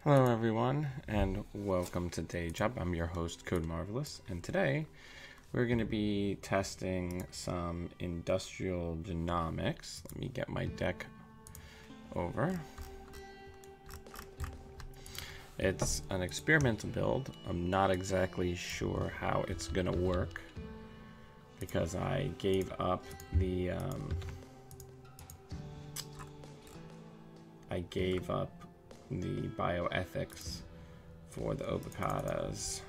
Hello everyone, and welcome to Day Job. I'm your host, Code Marvelous, and today we're going to be testing some industrial genomics. Let me get my deck over. It's an experimental build. I'm not exactly sure how it's going to work because I gave up the bioethics for the avocados.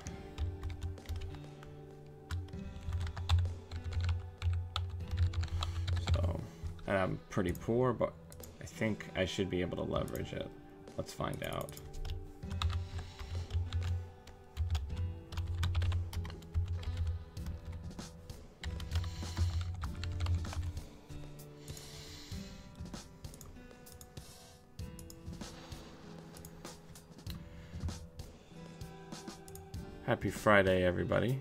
So, and I'm pretty poor, but I think I should be able to leverage it. Let's find out. Happy Friday, everybody.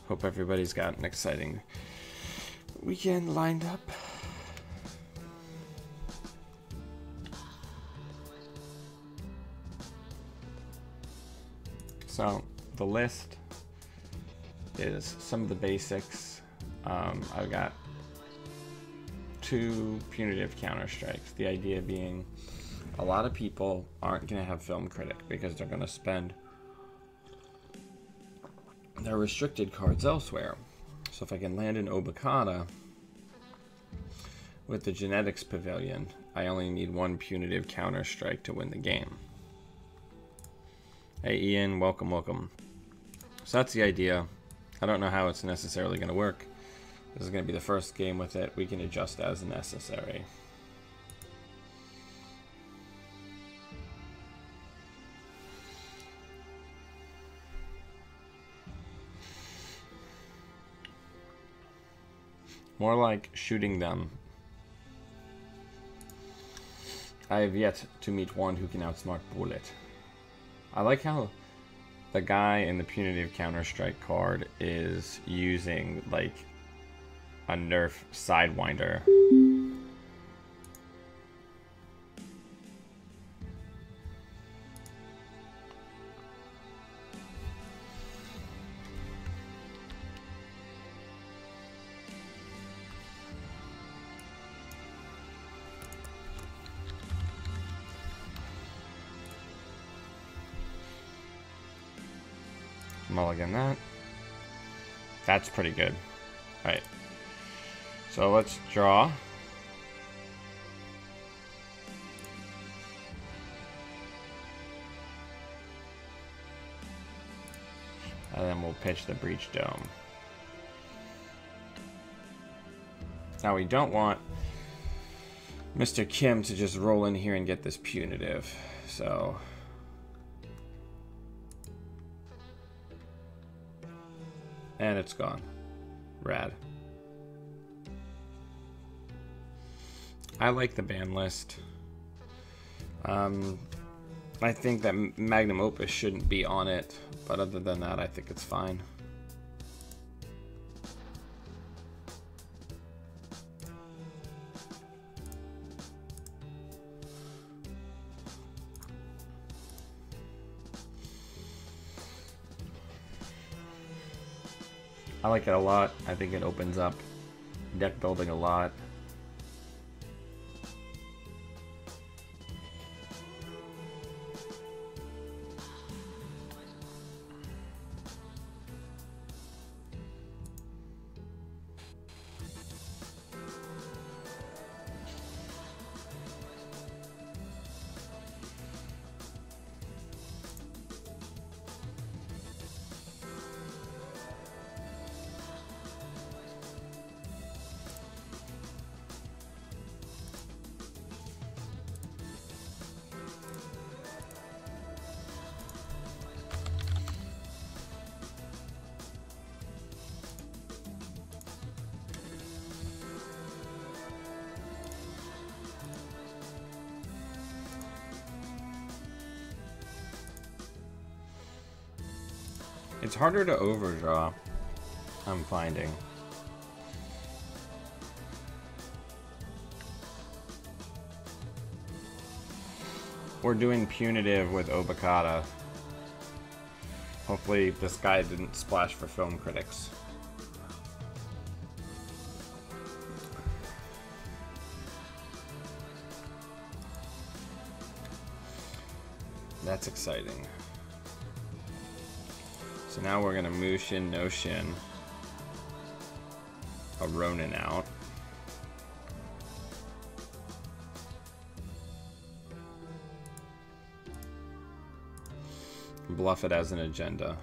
Hope everybody's got an exciting weekend lined up. So, the list is some of the basics. I've got 2 punitive counter-strikes. The idea being a lot of people aren't going to have Film Critic because they're going to spend their restricted cards elsewhere. So if I can land an Obokata with the Genetics Pavilion, I only need 1 punitive counter-strike to win the game. Hey Ian, welcome, welcome. So that's the idea. I don't know how it's necessarily going to work. This is going to be the first game with it. We can adjust as necessary. More like shooting them. I have yet to meet one who can outsmart Bullet. I like how the guy in the punitive counter-strike card is using like a nerf Sidewinder. Mulligan that. That's pretty good. Alright. So let's draw. And then we'll pitch the Breach Dome. Now we don't want Mr. Kim to just roll in here and get this punitive. So and it's gone. Rad. I like the ban list. I think that Magnum Opus shouldn't be on it, but other than that, I think it's fine. I like it a lot. I think it opens up deck building a lot. It's harder to overdraw, I'm finding. we're doing punitive with Obokata. Hopefully this guy didn't splash for film critics. That's exciting. So now we're gonna Mushin, no Shin. A Ronin out. Bluff it as an agenda.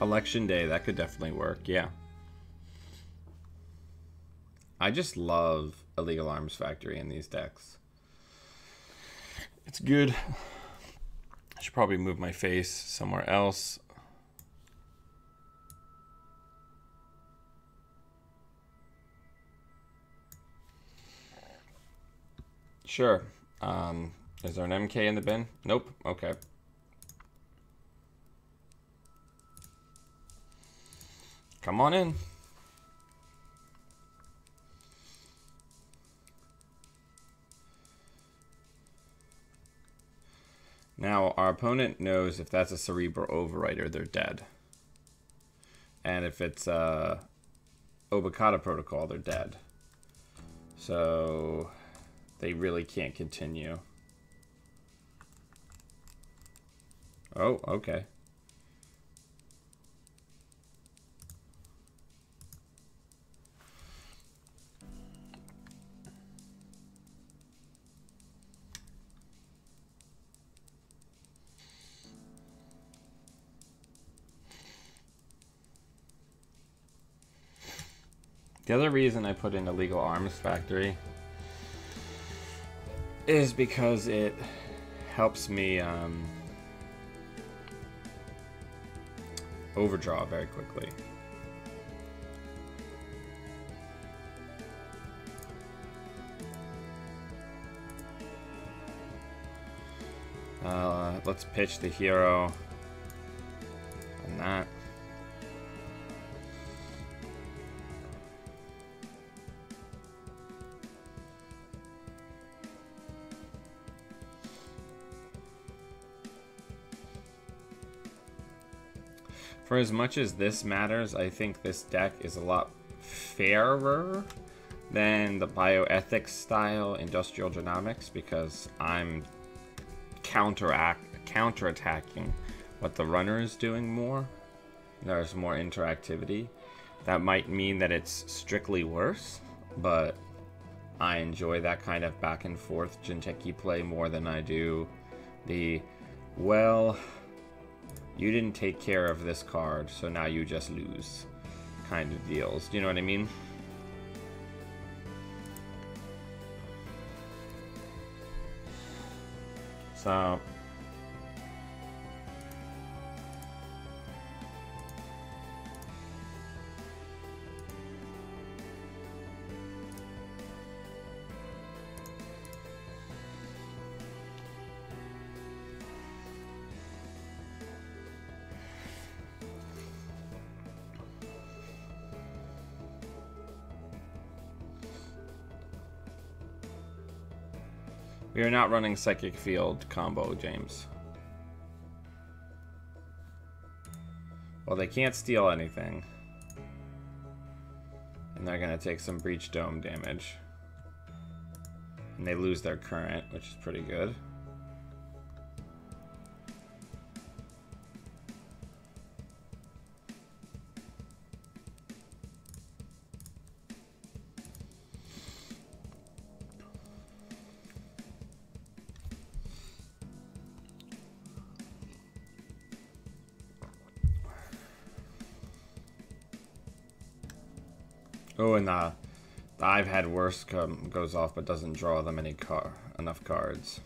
Election day, that could definitely work, yeah. I just love Illegal Arms Factory in these decks. It's good. I should probably move my face somewhere else. Sure. Is there an MK in the bin? Nope. Okay. Come on in. Now, our opponent knows if that's a Cerebral Overwriter, they're dead. And if it's a Obokata Protocol, they're dead. So they really can't continue. Oh, okay. The other reason I put in Illegal Arms Factory is because it helps me overdraw very quickly. Let's pitch the hero on that. For as much as this matters, I think this deck is a lot fairer than the bioethics style industrial genomics because I'm counterattacking what the runner is doing more. There's more interactivity. That might mean that it's strictly worse, but I enjoy that kind of back and forth Jinteki play more than I do the, well, you didn't take care of this card, so now you just lose kind of deals. Do you know what I mean? So we are not running Psychic Field combo, James. Well, they can't steal anything. And they're going to take some Breach Dome damage. And they lose their current, which is pretty good. Oh, and the I've had worse goes off, but doesn't draw them enough cards.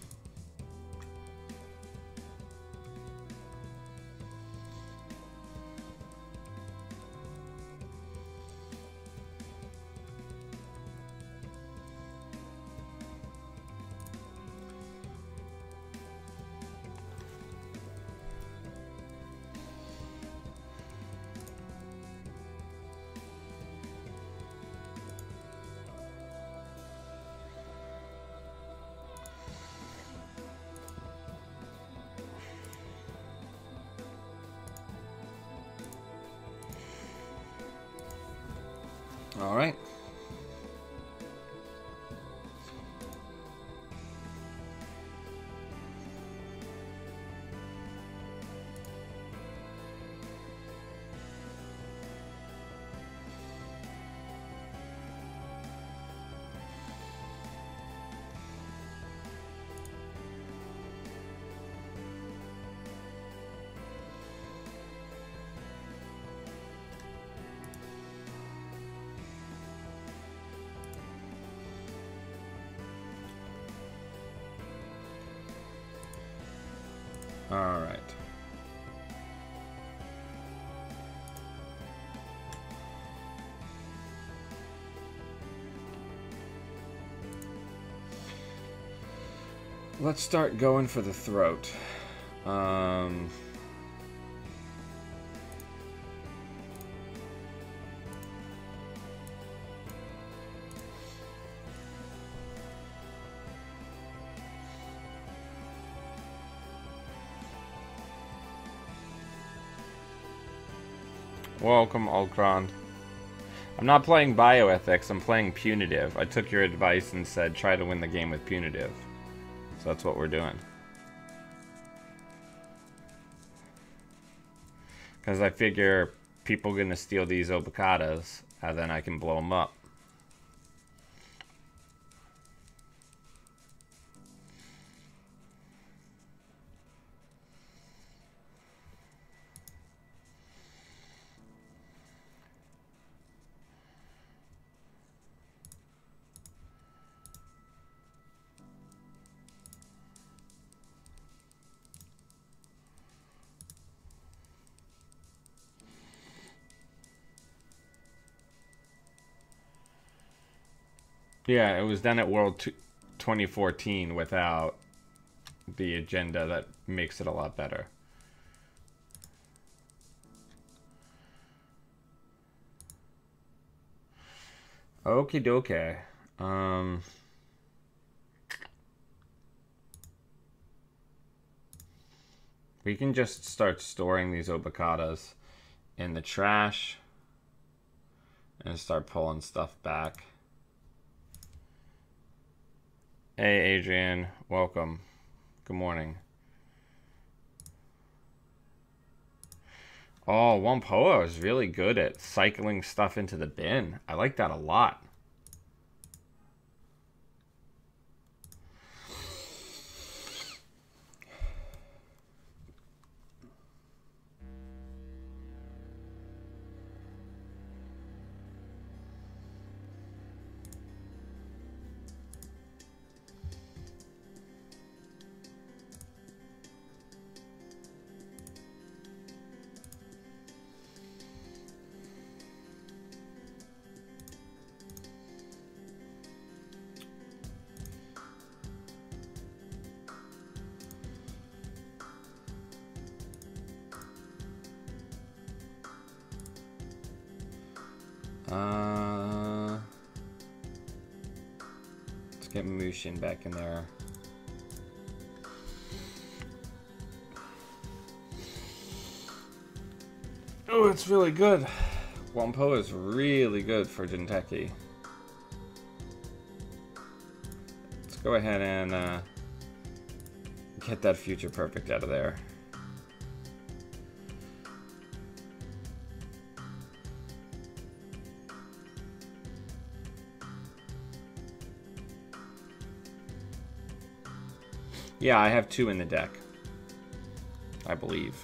All right. All right. Let's start going for the throat. Welcome, Ultron. I'm not playing bioethics, I'm playing punitive. I took your advice and said try to win the game with punitive. So that's what we're doing. Because I figure people are going to steal these obacadas, and then I can blow them up. Yeah, it was done at World 2014 without the agenda that makes it a lot better. Okie dokie. We can just start storing these obacadas in the trash and start pulling stuff back. Hey, Adrian. Welcome. Good morning. Oh, Wampoa is really good at cycling stuff into the bin. I like that a lot. Let's get Mushin back in there. Oh, it's really good. Wampoa is really good for Jinteki. Let's go ahead and get that future perfect out of there. Yeah, I have 2 in the deck, I believe.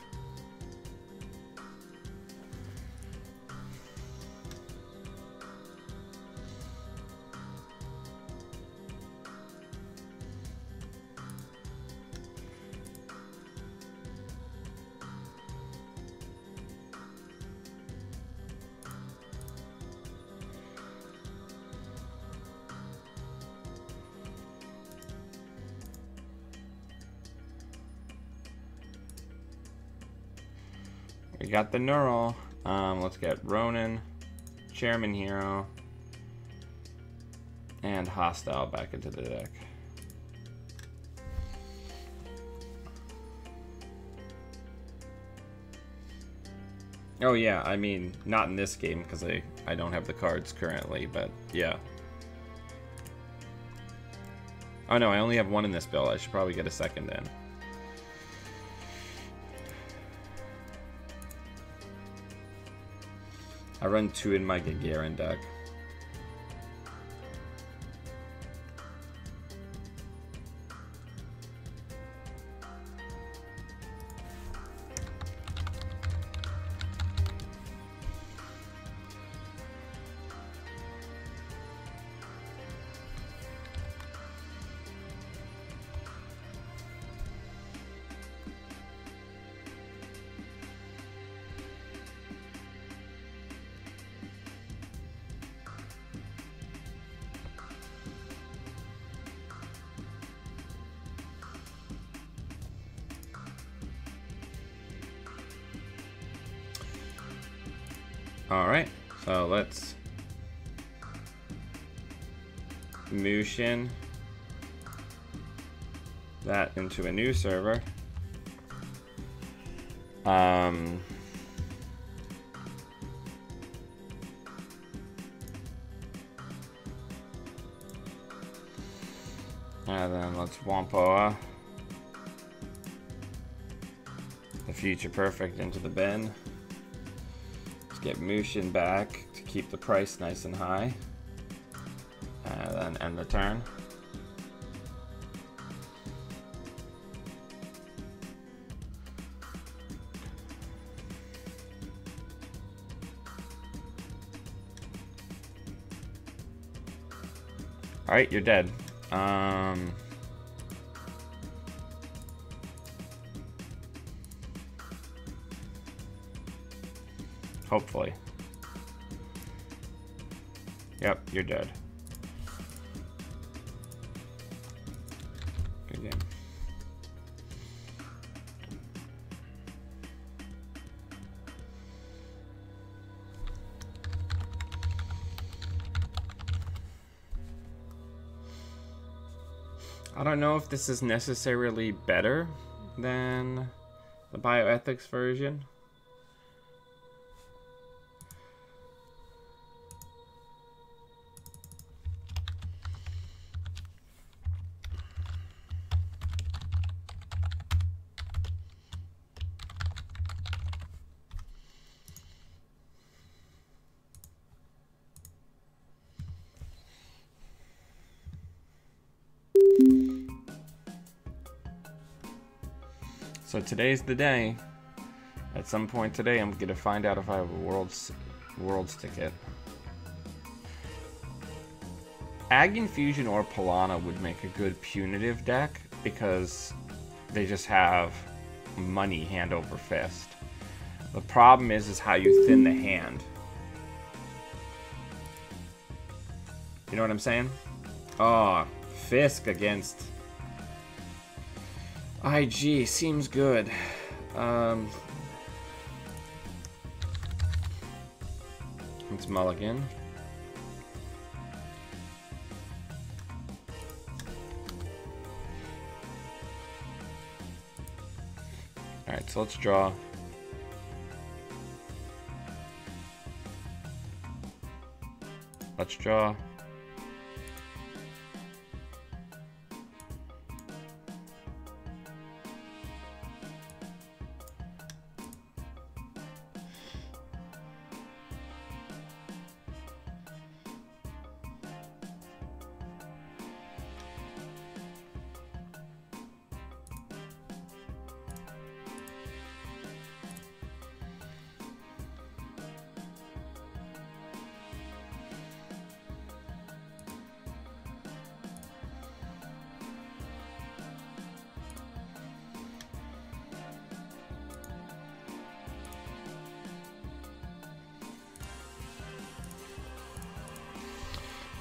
We got the Neural. Let's get Ronin, Chairman Hero, and Hostile back into the deck. Oh yeah, I mean, not in this game because I don't have the cards currently, but yeah. Oh no, I only have one in this build. I should probably get a second in. I run 2 in my Gagarin deck. Alright, so let's motion that into a new server. And then let's Wampoa the Future Perfect into the bin. Get Mushin back to keep the price nice and high, and then end the turn. Alright, you're dead. Hopefully. Yep, you're dead. Good game. I don't know if this is necessarily better than the bioethics version. So today's the day. At some point today, I'm gonna find out if I have a world's ticket. Ag Infusion or Polana would make a good punitive deck because they just have money hand over fist. The problem is how you thin the hand. You know what I'm saying? Oh, Fisk against IG seems good. Let's mulligan. Alright, so let's draw. Let's draw.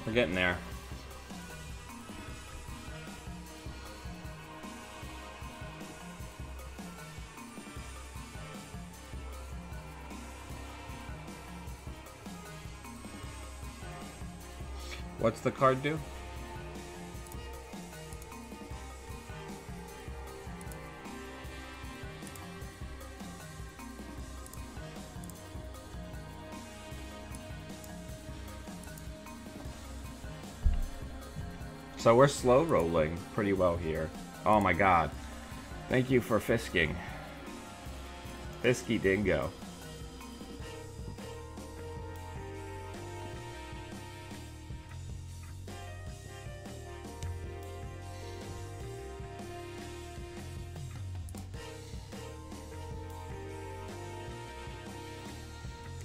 We're getting there. What's the card do? So we're slow rolling pretty well here. Oh my god. Thank you for fisking. Fisky dingo.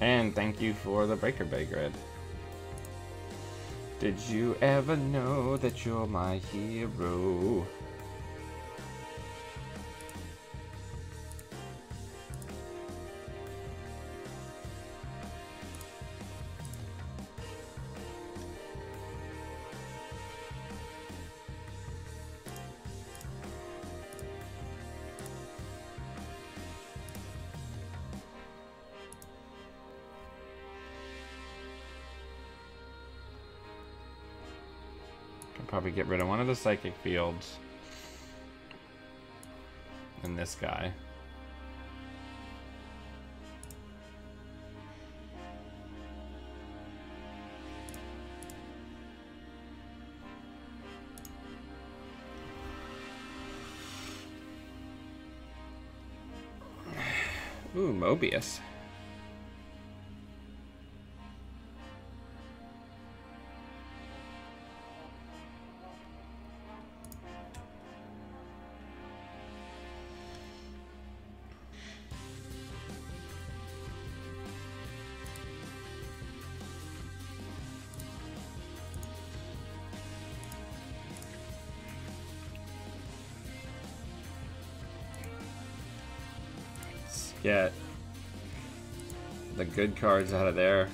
And thank you for the Breaker Bay grid. Did you ever know that you're my hero? Probably get rid of one of the psychic fields and this guy. Ooh, Mobius. Get the good cards out of there.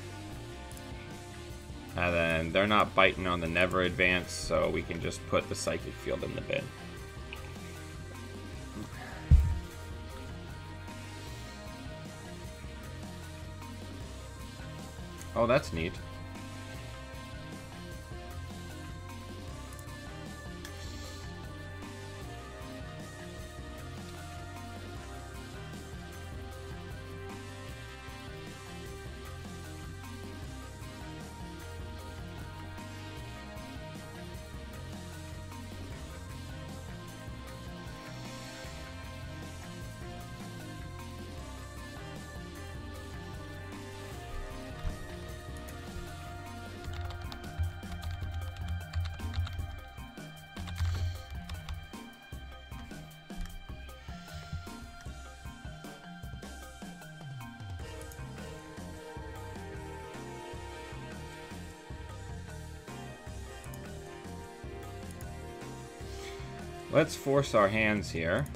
And then they're not biting on the Never Advance, so we can just put the Psychic Field in the bin. Oh, that's neat. Let's force our hands here.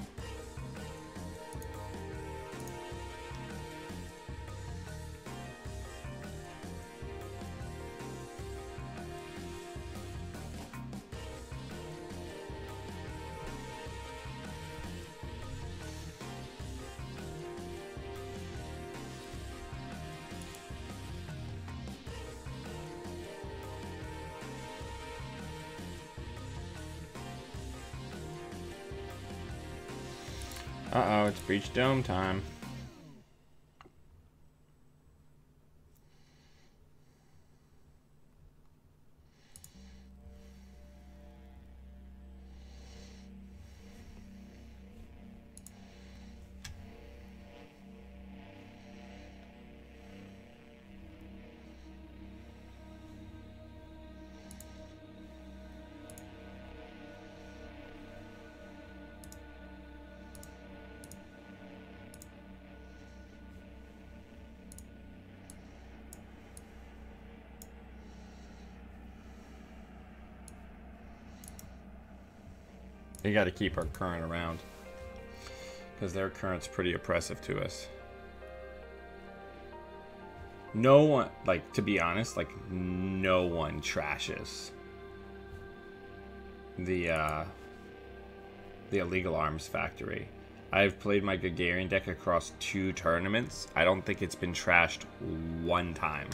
Uh-oh, it's Breach Dome time. We got to keep our current around because their current's pretty oppressive to us. No one, like, to be honest, like, no one trashes the Illegal Arms Factory. I've played my Gagarin deck across 2 tournaments. I don't think it's been trashed one time.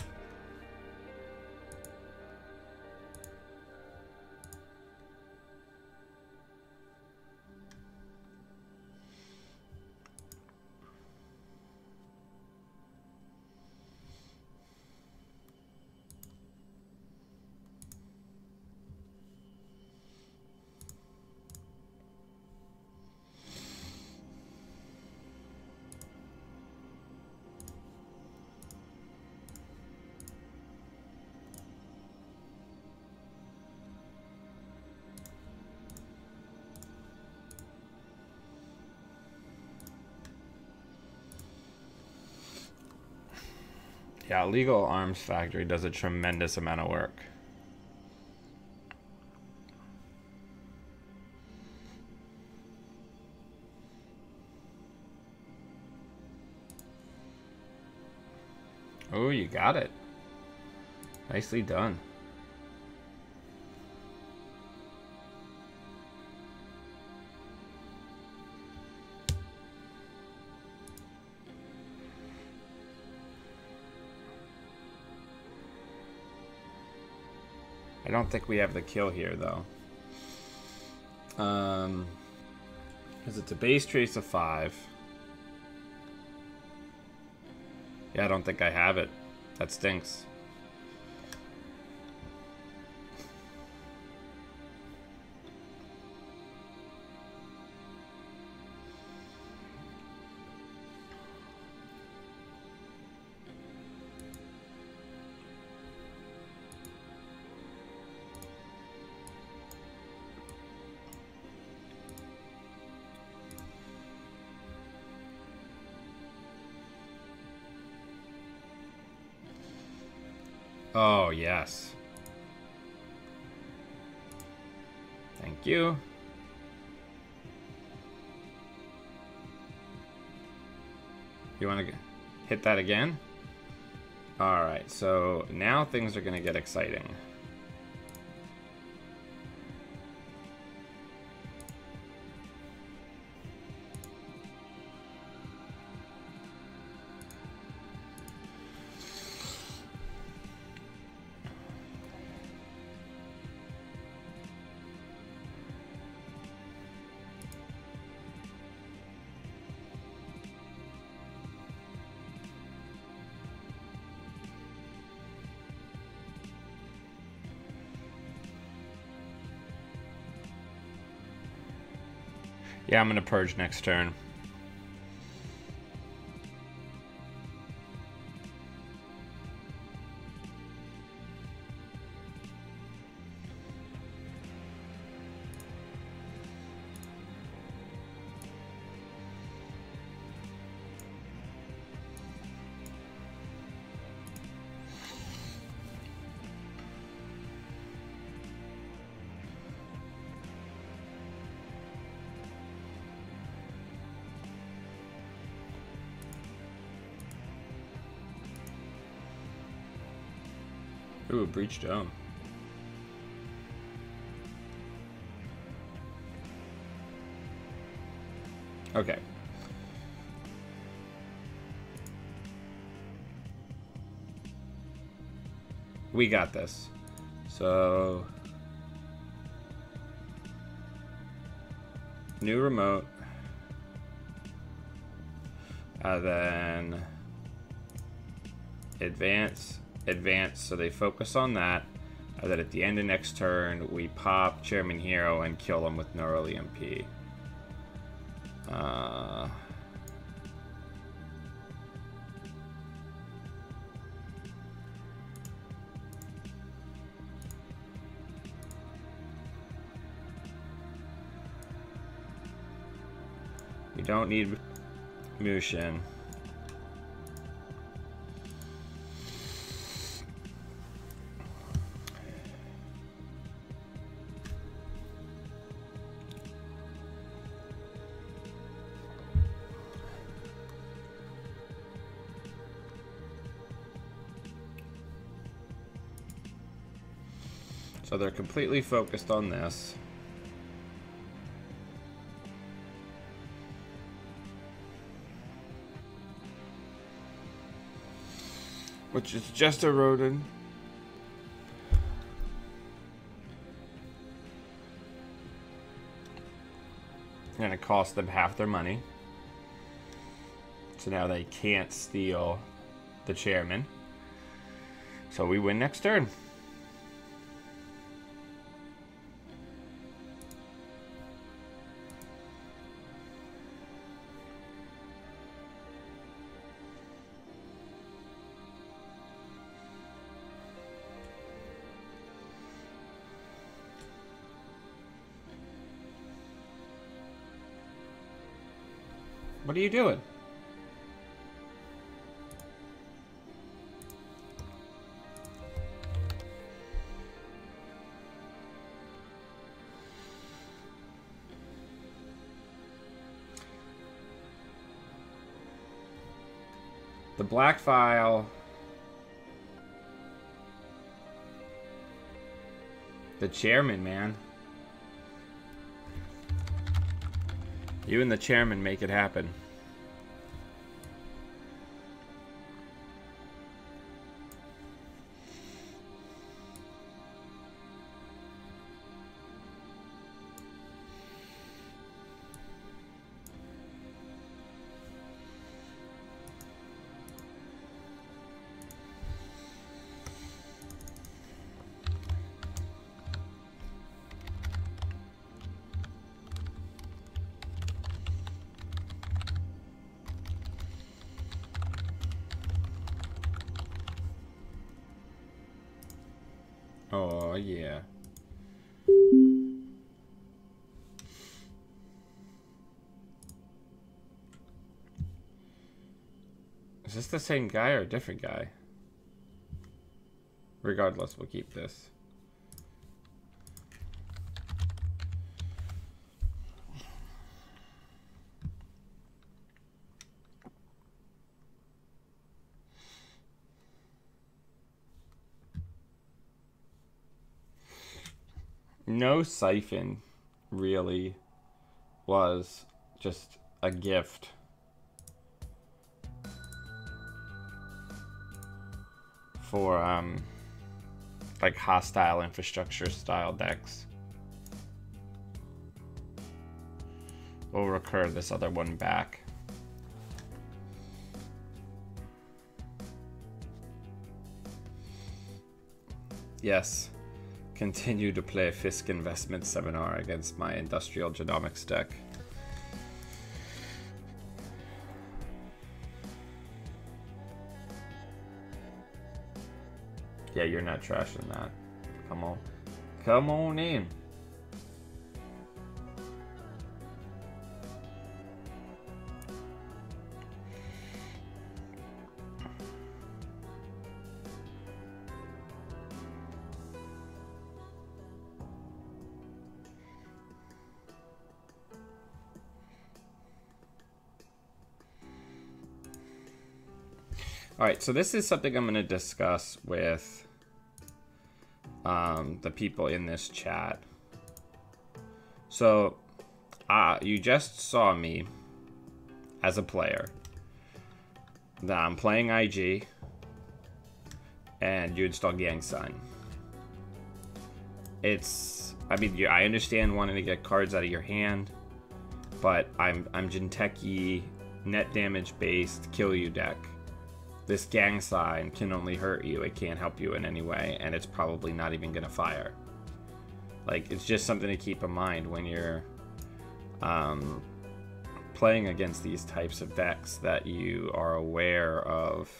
Yeah, Legal Arms Factory does a tremendous amount of work. Oh, you got it. Nicely done. I don't think we have the kill here, though. Because it's a base trace of 5. Yeah, I don't think I have it. That stinks. Oh, yes. Thank you. You want to hit that again? Alright, so now things are going to get exciting. Yeah, I'm going to purge next turn. Ooh, breach dome. Okay. We got this. So, new remote. Then advance, so they focus on that. Then at the end of next turn, we pop Chairman Hero and kill them with Neural EMP. We don't need Mushin. So they're completely focused on this. Which is just eroded. And it cost them half their money. So now they can't steal the chairman. So we win next turn. What are you doing? The black file. The chairman, man. You and the chairman make it happen. Oh, yeah. Is this the same guy or a different guy? Regardless, we'll keep this. No siphon really was just a gift. For like hostile infrastructure style decks. We'll recur this other one back. Yes. Continue to play Fisk Investment Seminar against my Industrial Genomics deck. Yeah, you're not trashing that. Come on. Come on in. All right, so this is something I'm going to discuss with the people in this chat. So, you just saw me as a player. That I'm playing IG, and you install Gang Sign. I mean, I understand wanting to get cards out of your hand, but I'm Jinteki, net damage based, kill you deck. This Gang Sign can only hurt you. It can't help you in any way, and it's probably not even gonna fire. Like, it's just something to keep in mind when you're playing against these types of decks, that you are aware of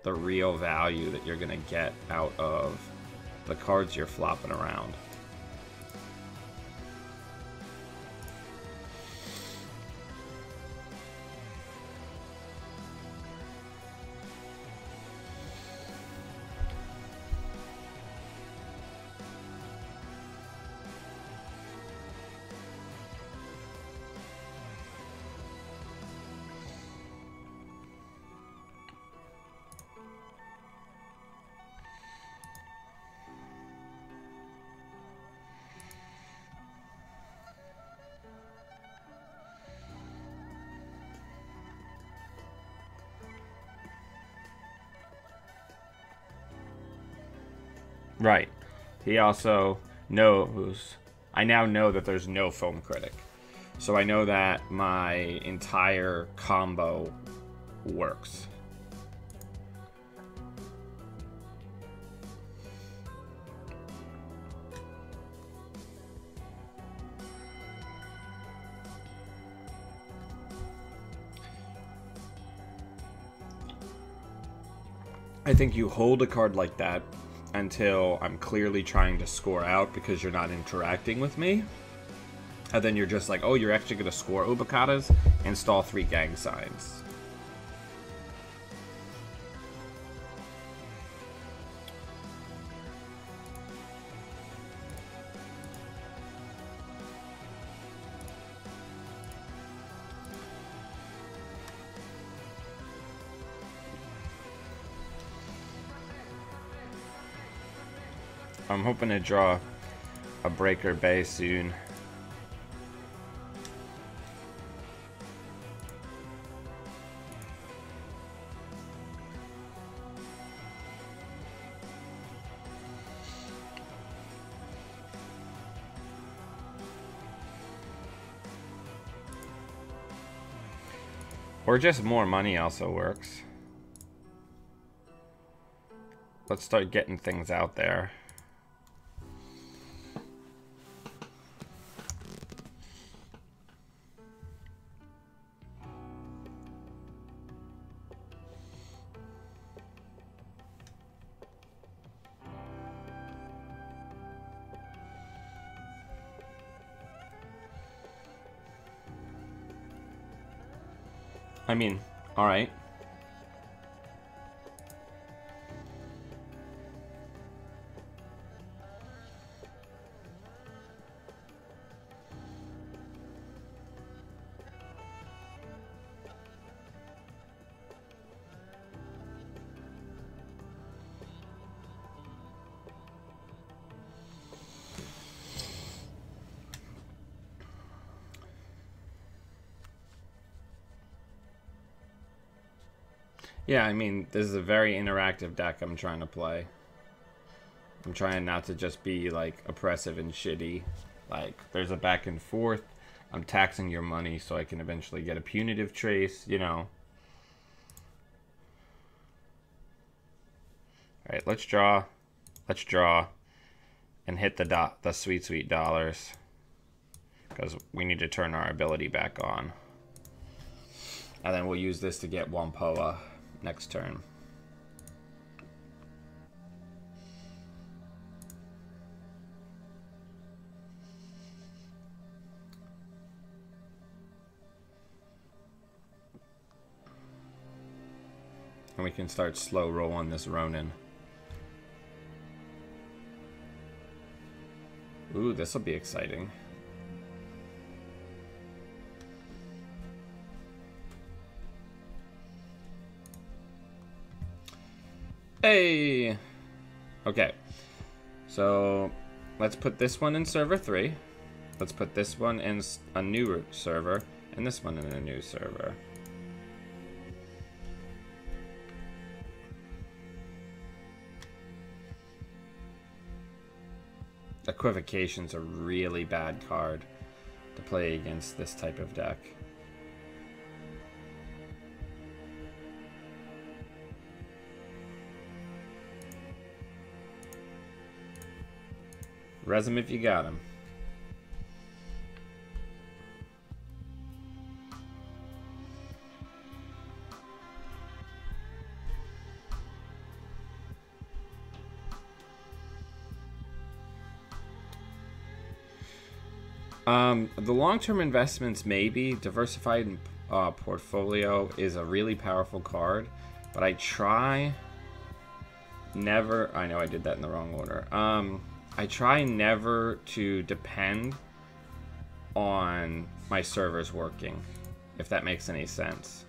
the real value that you're gonna get out of the cards you're flopping around. Right. He also knows, I now know that there's no Foam Critic. So I know that my entire combo works. I think you hold a card like that until I'm clearly trying to score out because you're not interacting with me. And then you're just like, oh, you're actually going to score Ubikatas? Install 3 Gang Signs. I'm hoping to draw a breaker bay soon. Or just more money also works. Let's start getting things out there. I mean, all right. Yeah, I mean, this is a very interactive deck I'm trying to play. I'm trying not to just be, like, oppressive and shitty. Like, there's a back and forth. I'm taxing your money so I can eventually get a punitive trace, you know. Alright, let's draw. Let's draw. And hit the sweet, sweet dollars. Because we need to turn our ability back on. And then we'll use this to get one POA next turn. And we can start slow rolling this Ronin. Ooh, this will be exciting. Hey! Okay. So, let's put this one in server 3. Let's put this one in a new server, and this one in a new server. Equivocation's a really bad card to play against this type of deck. Res him if you got him. The long-term investments, maybe. Diversified portfolio is a really powerful card, but I try never... I know I did that in the wrong order. I try never to depend on my servers working, if that makes any sense.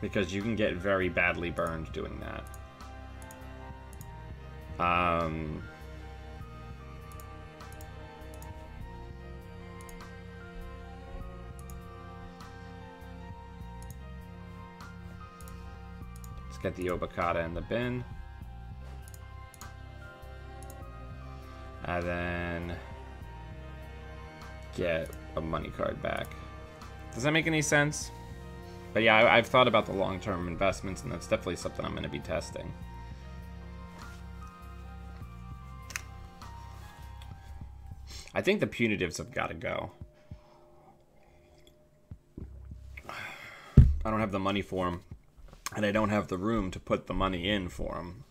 Because you can get very badly burned doing that. Let's get the Obokata in the bin. And then get a money card back. Does that make any sense? But yeah, I've thought about the long-term investments, and that's definitely something I'm going to be testing. I think the punitives have got to go. I don't have the money for them, and I don't have the room to put the money in for them.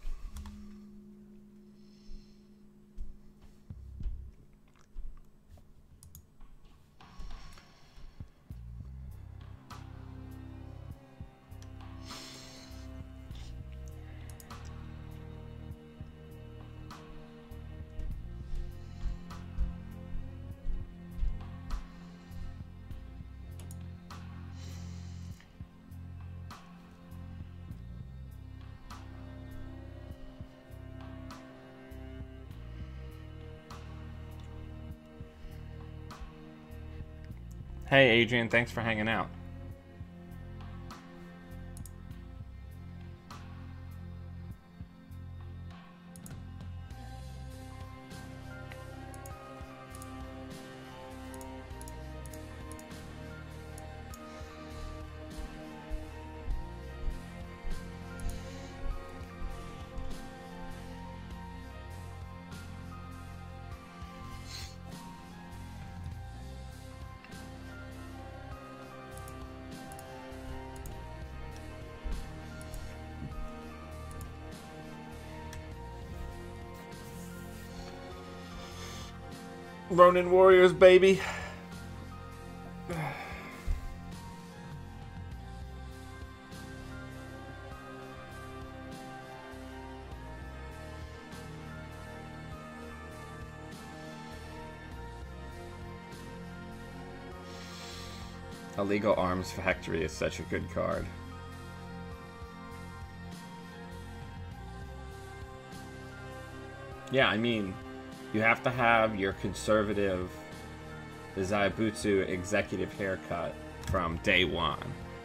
Hey, Adrian, thanks for hanging out. Ronin Warriors, baby. Illegal Arms Factory is such a good card. Yeah, I mean, you have to have your conservative Zayabutsu executive haircut from day one.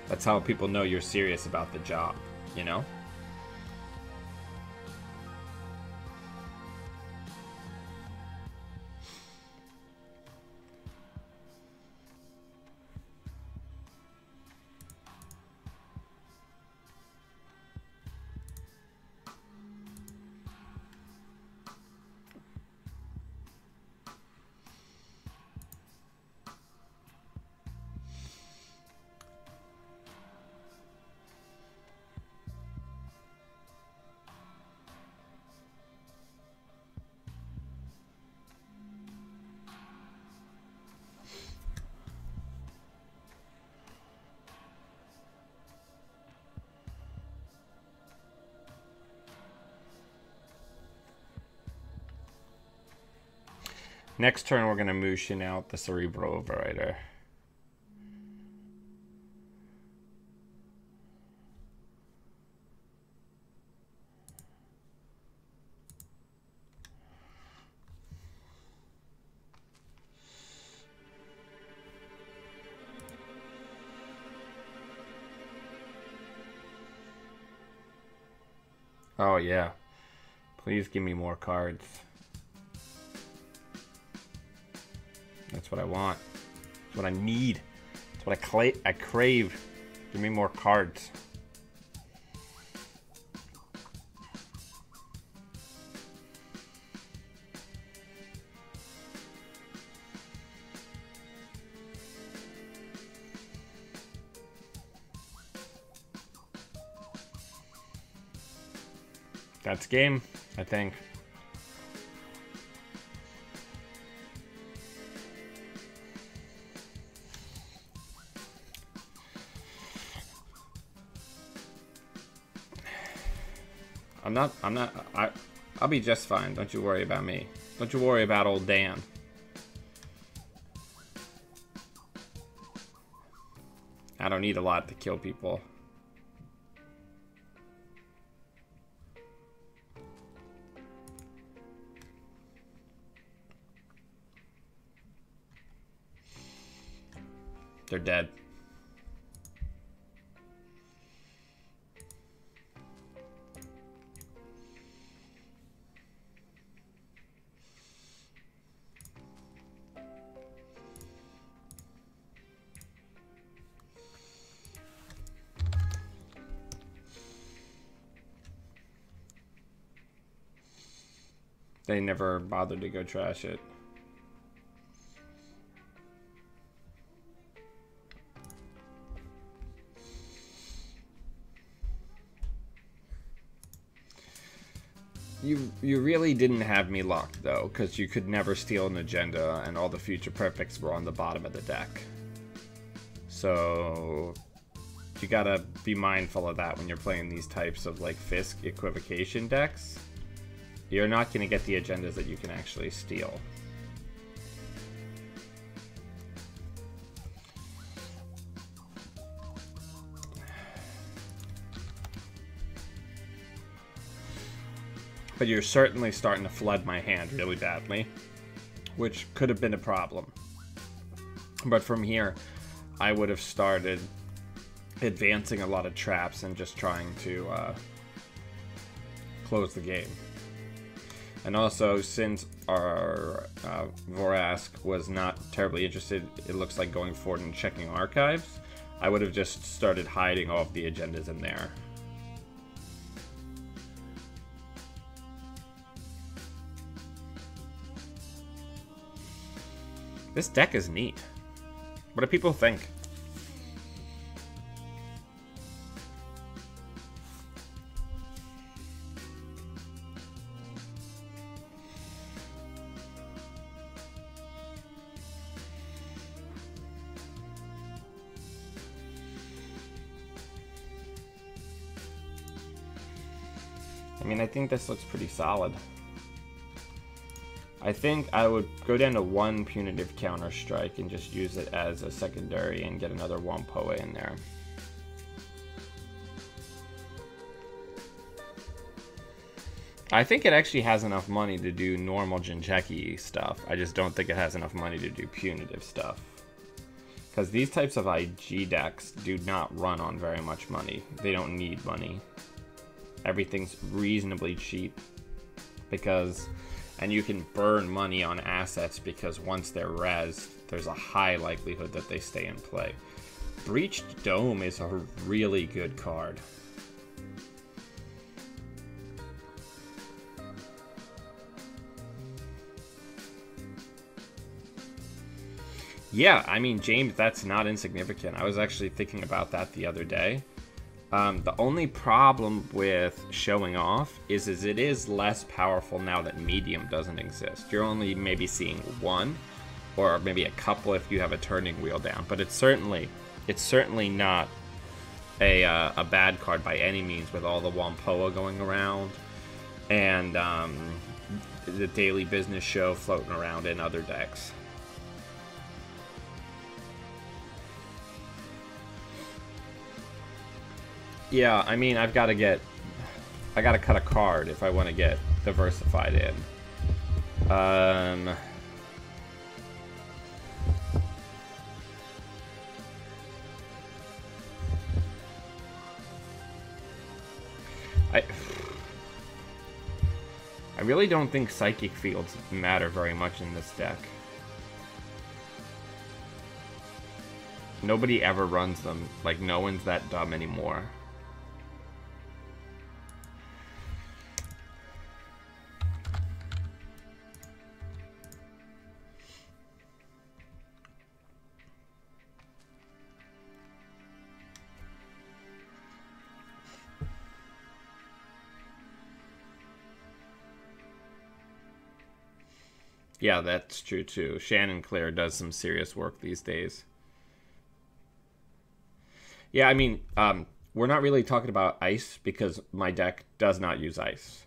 That's how people know you're serious about the job, you know? Next turn, we're going to Mushin out the Cerebral Overrider. Oh, yeah. Please give me more cards. That's what I want. That's what I need. That's what I crave. Give me more cards. That's game, I think. I'll be just fine. Don't you worry about me. Don't you worry about old Dan. I don't need a lot to kill people. They're dead. They never bothered to go trash it. You really didn't have me locked, though, because you could never steal an agenda, and all the future perfects were on the bottom of the deck. So you gotta be mindful of that when you're playing these types of, like, Fisk equivocation decks. You're not going to get the agendas that you can actually steal. But you're certainly starting to flood my hand really badly, which could have been a problem. But from here, I would have started advancing a lot of traps and just trying to close the game. And also, since our Vorask was not terribly interested, it looks like, going forward and checking archives, I would have just started hiding all of the agendas in there. This deck is neat. What do people think? I mean, I think this looks pretty solid. I think I would go down to 1 punitive counter strike and just use it as a secondary and get another Wampoa in there. I think it actually has enough money to do normal Jincheki stuff. I just don't think it has enough money to do punitive stuff. Because these types of IG decks do not run on very much money. They don't need money. Everything's reasonably cheap. And you can burn money on assets because once they're rezzed, there's a high likelihood that they stay in play. Breached Dome is a really good card. Yeah, I mean, James, that's not insignificant. I was actually thinking about that the other day. The only problem with showing off is it is less powerful now that medium doesn't exist. You're only maybe seeing 1, or maybe a couple if you have a turning wheel down. But it's certainly not a bad card by any means, with all the Wampoa going around and the Daily Business Show floating around in other decks. Yeah, I mean, I gotta cut a card if I want to get diversified in. I really don't think Psychic Fields matter very much in this deck. Nobody ever runs them. Like, no one's that dumb anymore. Yeah, that's true too. Shannon Claire does some serious work these days. Yeah, I mean, we're not really talking about ice because my deck does not use ice.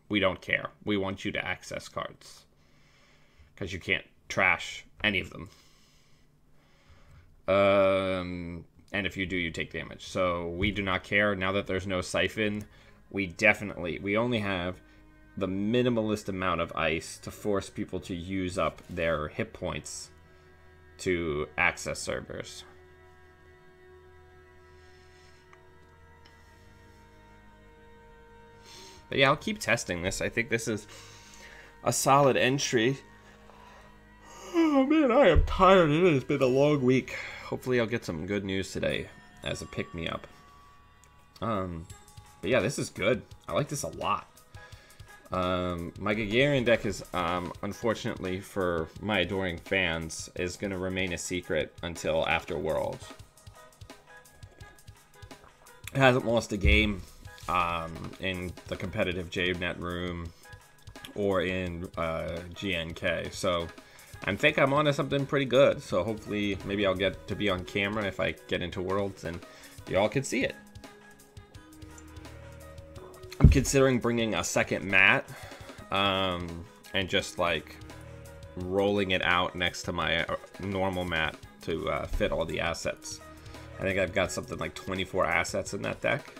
We don't care. We want you to access cards because you can't trash any of them. And if you do, you take damage. So we do not care. Now that there's no siphon, we only have the minimalist amount of ice to force people to use up their hit points to access servers. But yeah, I'll keep testing this. I think this is a solid entry. Oh man, I am tired. It has been a long week. Hopefully I'll get some good news today as a pick-me-up. But yeah, this is good. I like this a lot. My Gagarin deck is, unfortunately for my adoring fans, is going to remain a secret until after Worlds. It hasn't lost a game in the competitive JNet room or in GNK, so I think I'm onto something pretty good. So hopefully maybe I'll get to be on camera if I get into Worlds and y'all can see it. I'm considering bringing a second mat and just like rolling it out next to my normal mat to fit all the assets. I think I've got something like 24 assets in that deck.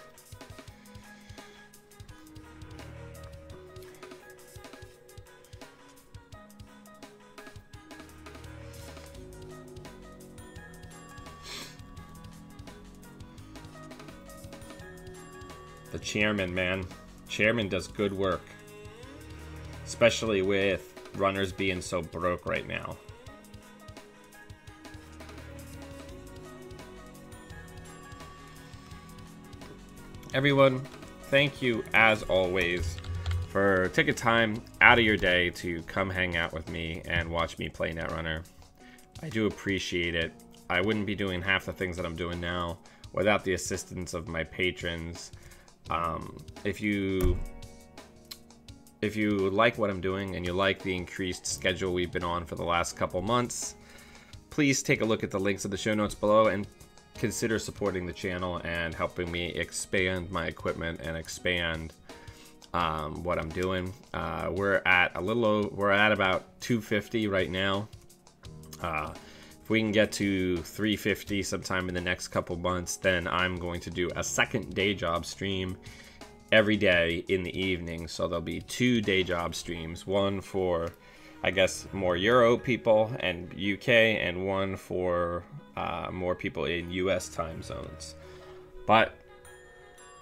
The chairman, man. Chairman does good work. Especially with runners being so broke right now. Everyone, thank you as always for taking time out of your day to come hang out with me and watch me play Netrunner. I do appreciate it. I wouldn't be doing half the things that I'm doing now without the assistance of my patrons. If you like what I'm doing and you like the increased schedule we've been on for the last couple months, please take a look at the links in the show notes below and consider supporting the channel and helping me expand my equipment and expand what I'm doing. We're at about 250 right now. If we can get to 350 sometime in the next couple months, then I'm going to do a second day job stream every day in the evening. So there'll be 2 day job streams, one for, I guess, more Euro people and UK, and one for more people in US time zones. But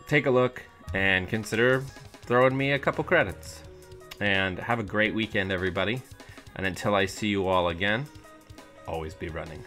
take a look and consider throwing me a couple credits. And have a great weekend, everybody. And until I see you all again, always be running.